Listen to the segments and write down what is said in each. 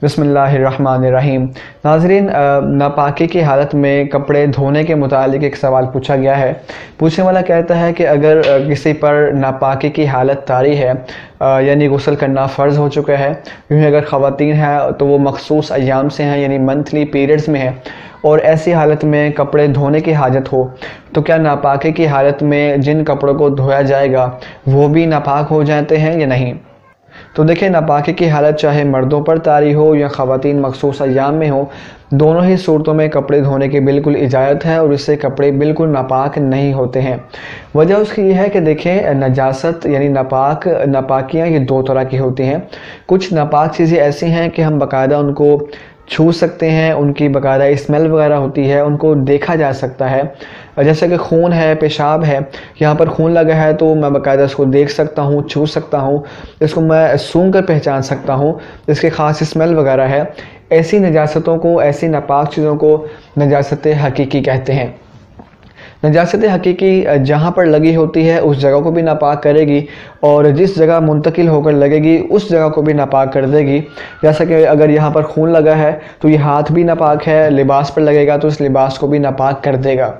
बिस्मिल्लाहिर्रहमानिर्रहीम। नाज़रीन, नापाकी की हालत में कपड़े धोने के मुतालिक एक सवाल पूछा गया है। पूछने वाला कहता है कि अगर किसी पर नापाकी की हालत तारी है, यानी गुस्ल करना फ़र्ज़ हो चुका है, यूँ ही अगर ख़वातीन है तो वो मखसूस अय्याम से हैं, यानी मंथली पीरियड्स में है, और ऐसी हालत में कपड़े धोने की हाजत हो, तो क्या नापाकी की हालत में जिन कपड़ों को धोया जाएगा वो भी नापाक हो जाते हैं या नहीं। तो देखिए, नापाकी की हालत चाहे मर्दों पर तारी हो या ख़वातीन मखसूस अय्याम में हो, दोनों ही सूरतों में कपड़े धोने की बिल्कुल इजाज़त है और इससे कपड़े बिल्कुल नापाक नहीं होते हैं। वजह उसकी ये है कि देखें, नजासत यानी नापाकियाँ ये दो तरह की होती हैं। कुछ नापाक चीज़ें ऐसी हैं कि हम बाकायदा उनको छू सकते हैं, उनकी बाकायदा स्मेल वगैरह होती है, उनको देखा जा सकता है। जैसे कि खून है, पेशाब है, यहाँ पर खून लगा है तो मैं बाकायदा इसको देख सकता हूँ, छू सकता हूँ, इसको मैं सूंघ कर पहचान सकता हूँ, इसके ख़ास स्मेल वगैरह है। ऐसी नजासतों को, ऐसी नापाक चीज़ों को नजासत हकीकी कहते हैं। नजासत हकीकी जहाँ पर लगी होती है उस जगह को भी नापाक करेगी और जिस जगह मुंतकिल होकर लगेगी उस जगह को भी नापाक कर देगी। जैसा कि अगर यहाँ पर खून लगा है तो ये हाथ भी नापाक है, लिबास पर लगेगा तो इस लिबास को भी नापाक कर देगा।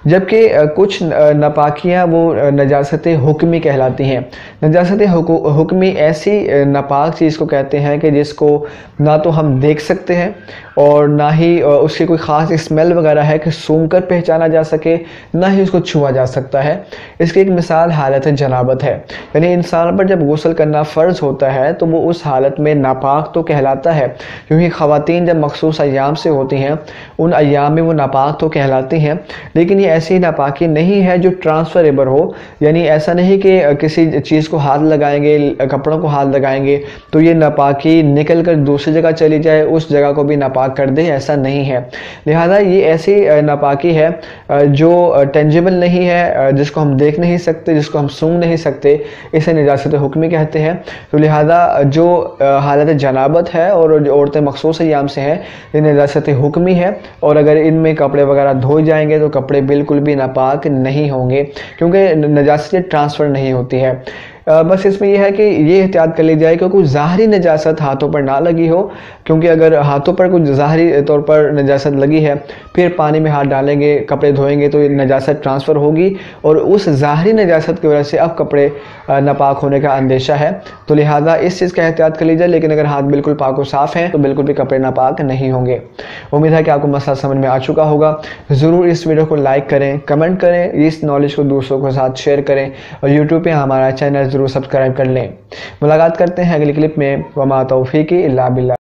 जबकि कुछ नापाकियाँ वो नजासत हुक्मी कहलाती हैं। नजासत हुक्मी ऐसी नापाक चीज़ को कहते हैं कि जिसको ना तो हम देख सकते हैं और ना ही उसकी कोई ख़ास स्मेल वगैरह है कि सूंघ कर पहचाना जा सके, ना ही उसको छुआ जा सकता है। इसकी एक मिसाल हालत जनाबत है, यानी इंसान पर जब गुस्ल करना फ़र्ज़ होता है तो वो उस हालत में नापाक तो कहलाता है, क्योंकि ख़वातीन जब मखसूस अय्याम से होती हैं उन अय्याम में वो नापाक तो कहलाती हैं, लेकिन ये ऐसी नापाकी नहीं है जो ट्रांसफरेबल हो। यानी ऐसा नहीं कि किसी चीज़ को हाथ लगाएंगे, कपड़ों को हाथ लगाएंगे तो ये नापाकी निकल कर दूसरी जगह चली जाए, उस जगह को भी नापाक कर दे, ऐसा नहीं है। लिहाजा ये ऐसी नापाकी है जो टेंजिबल नहीं है, जिसको हम देख नहीं सकते, जिसको हम सूंघ नहीं सकते, इसे नजासत हुक्मी कहते हैं। तो लिहाजा जो हालत जनाबत है और जो औरतें मखसूस अय्याम से हैं, ये नजासत हुक्मी है, और अगर इनमें कपड़े वगैरह धोए जाएंगे तो कपड़े बिल्कुल भी नापाक नहीं होंगे, क्योंकि नजासत ट्रांसफ़र नहीं होती है। बस इसमें यह है कि ये एहतियात कर ली जाए कि कोई ज़ाहरी नजासत हाथों पर ना लगी हो, क्योंकि अगर हाथों पर कुछ ज़ाहरी तौर पर नजासत लगी है, फिर पानी में हाथ डालेंगे, कपड़े धोएंगे तो ये नजासत ट्रांसफ़र होगी और उस ज़ाहरी नजासत की वजह से अब कपड़े नापाक होने का अंदेशा है। तो लिहाजा इस चीज़ का एहतियात कर ली जाए, लेकिन अगर हाथ बिल्कुल पाक व साफ़ हैं तो बिल्कुल भी कपड़े नापाक नहीं होंगे। उम्मीद है कि आपको मसला समझ में आ चुका होगा। ज़रूर इस वीडियो को लाइक करें, कमेंट करें, इस नॉलेज को दूसरों के साथ शेयर करें और यूट्यूब पर हमारा चैनल ज़रूर सब्सक्राइब कर लें। मुलाकात करते हैं अगली क्लिप में। वमा तौफीकी इल्ला बिल्लाह।